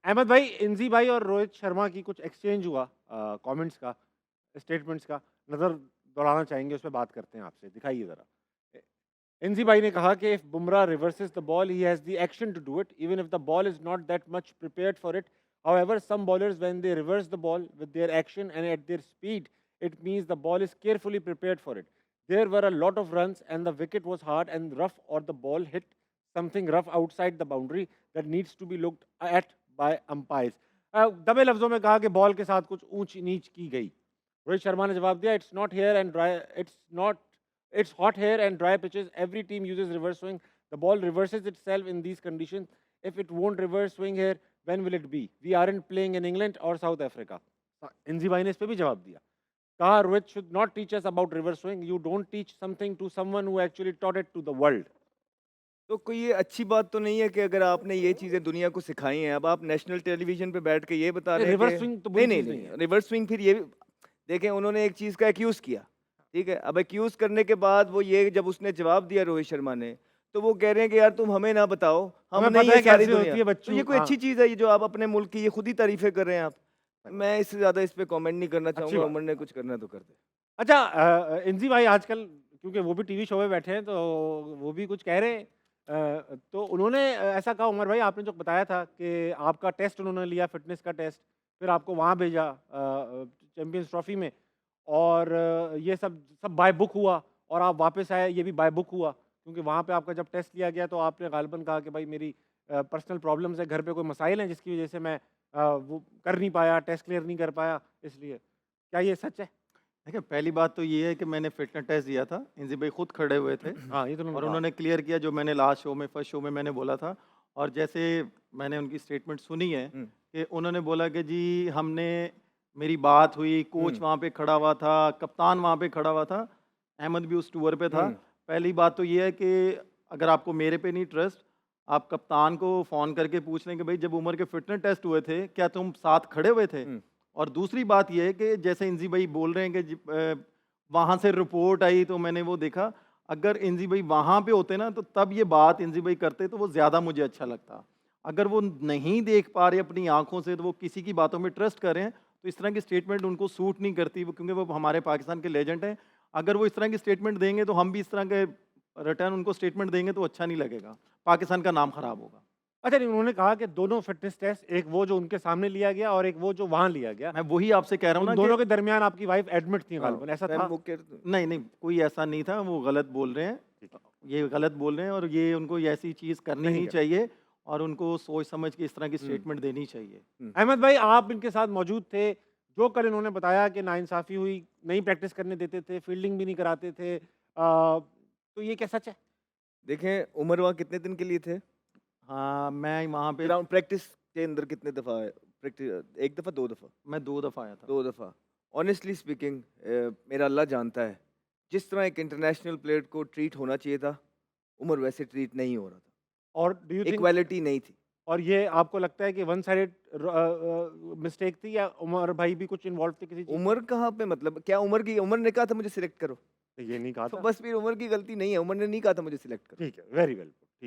अहमद भाई, इंजी भाई और रोहित शर्मा की कुछ एक्सचेंज हुआ कमेंट्स का, स्टेटमेंट्स का, नज़र दौड़ाना चाहेंगे, उस पे बात करते हैं आपसे। दिखाइए ज़रा। इंजी भाई ने कहा कि if Bumrah reverses the ball he has the action to do it even if the ball is not that much prepared for it. However, some bowlers, when they reverse the ball with their action and at their speed, it means the ball is carefully prepared for it. There were a lot of runs and the wicket was hard and rough, or the ball hit something rough outside the boundary that needs to be looked at by umpires. दबे लफ्जों में कहा कि ball के साथ कुछ ऊंच नीच की गई। रोहित शर्मा ने जवाब दिया, it's not here and dry, it's hot here and dry pitches. Every team uses reverse swing. The ball reverses itself in these conditions. If it won't reverse swing here, when will it be? We aren't playing in England or South Africa. इंजी भाई ने इस पे भी जवाब दिया। कहा, Rohit should not teach us about reverse swing. You don't teach something to someone who actually taught it to the world. तो कोई ये अच्छी बात तो नहीं है कि अगर आपने ये चीज़ें दुनिया को सिखाई हैं, अब आप नेशनल टेलीविज़न पे बैठ के ये बता रहे हैं रिवर्स कि स्विंग तो नहीं, बुरी नहीं, चीज नहीं नहीं, है। रिवर्स स्विंग फिर ये भी देखें उन्होंने एक चीज़ का एक्यूज़ किया, ठीक है? अब एक्यूज़ करने के बाद वो ये जब उसने जवाब दिया रोहित शर्मा ने, तो वो कह रहे हैं कि यार तुम हमें ना बताओ, हम हमें नहीं पता ये है सारी कैसे दुनिया। होती है तो बच्चों। ये कोई हाँ, अच्छी चीज़ है ये जो आप अपने मुल्क की ये खुद ही तारीफ़ें कर रहे हैं आप। मैं इससे ज़्यादा इस पे कमेंट नहीं करना अच्छी चाहूँगा, बात। उमर ने कुछ करना है तो कर दे। अच्छा, इंजी भाई आजकल क्योंकि वो भी टीवी शो में बैठे हैं तो वो भी कुछ कह रहे हैं। तो उन्होंने ऐसा कहा, उमर भाई आपने जो बताया था कि आपका टेस्ट उन्होंने लिया, फिटनेस का टेस्ट, फिर आपको वहाँ भेजा चैंपियंस ट्रॉफी में, और ये सब सब बाय बुक हुआ, और आप वापस आए, ये भी बाय बुक हुआ, क्योंकि वहाँ पे आपका जब टेस्ट लिया गया तो आपने गालिबन कहा कि भाई मेरी पर्सनल प्रॉब्लम्स है, घर पे कोई मसाइल हैं जिसकी वजह से मैं वो कर नहीं पाया, टेस्ट क्लियर नहीं कर पाया, इसलिए। क्या ये सच है? देखिए, पहली बात तो ये है कि मैंने फिटनेस टेस्ट दिया था। इंजी भाई खुद खड़े हुए थे हाँ, ये तो उन्होंने और कहा। उन्होंने क्लियर किया जो मैंने लास्ट शो में, फर्स्ट शो में मैंने बोला था। और जैसे मैंने उनकी स्टेटमेंट सुनी है हुँ, कि उन्होंने बोला कि जी हमने, मेरी बात हुई, कोच वहाँ पे खड़ा हुआ था, कप्तान वहाँ पे खड़ा हुआ था, अहमद भी उस टूर पे था। हुँ। पहली बात तो ये है कि अगर आपको मेरे पे नहीं ट्रस्ट, आप कप्तान को फ़ोन करके पूछ लें कि भाई जब उमर के फिटनेस टेस्ट हुए थे, क्या तुम साथ खड़े हुए थे? हुँ। और दूसरी बात ये है कि जैसे इंजी भाई बोल रहे हैं कि वहाँ से रिपोर्ट आई तो मैंने वो देखा। अगर इंजी भाई वहाँ पे होते ना तो तब ये बात इंजी भाई करते तो वो ज़्यादा मुझे अच्छा लगता। अगर वो नहीं देख पा रहे अपनी आँखों से, तो वो किसी की बातों में ट्रस्ट कर रहे हैं, तो इस तरह की स्टेटमेंट उनको सूट नहीं करती, वो क्योंकि वो हमारे पाकिस्तान के लेजेंड हैं। अगर वो इस तरह की स्टेटमेंट देंगे तो हम भी इस तरह के रिटर्न उनको स्टेटमेंट देंगे तो अच्छा नहीं लगेगा, पाकिस्तान का नाम ख़राब होगा। अच्छा, नहीं, उन्होंने कहा कि दोनों फिटनेस टेस्ट, एक वो जो उनके सामने लिया गया और एक वो जो वहाँ लिया गया, मैं वही आपसे कह रहा हूँ उन ना दोनों कि के दरमियान आपकी वाइफ एडमिट थी हाँ, गालिबन, ऐसा मैं था? वो कह नहीं, नहीं, कोई ऐसा नहीं था, वो गलत बोल रहे हैं। ठीक है। ये गलत बोल रहे हैं और ये उनको ये ऐसी चीज़ करनी नहीं नहीं करना। चाहिए और उनको सोच समझ के इस तरह की हुँ। स्टेटमेंट देनी चाहिए। अहमद भाई, आप इनके साथ मौजूद थे, जो कल इन्होंने बताया कि नाइंसाफ़ी हुई, नहीं प्रैक्टिस करने देते थे, फील्डिंग भी नहीं कराते थे, तो ये क्या सच है? देखें उमर वहाँ कितने दिन के लिए थे? हाँ, मैं वहाँ पे ग्राउंड प्रैक्टिस के अंदर कितने दफ़ा प्रैक्टिस 1 दफ़ा 2 दफ़ा? मैं 2 दफ़ा आया था। 2 दफ़ा। ऑनेस्टली स्पीकिंग मेरा अल्लाह जानता है, जिस तरह एक इंटरनेशनल प्लेयर को ट्रीट होना चाहिए था, उमर वैसे ट्रीट नहीं हो रहा था। और डू यू थिंक, इक्वालिटी नहीं थी। और ये आपको लगता है कि वन साइडेड मिस्टेक थी, या उमर भाई भी कुछ इन्वॉल्व थे किसी चीज़ में? उमर कहाँ पे मतलब क्या उमर ने कहा था मुझे सिलेक्ट करो? ये नहीं कहा तो था। बस फिर उमर की गलती नहीं है, उमर ने नहीं कहा था मुझे सिलेक्ट करो। ठीक है, वेरी वेल।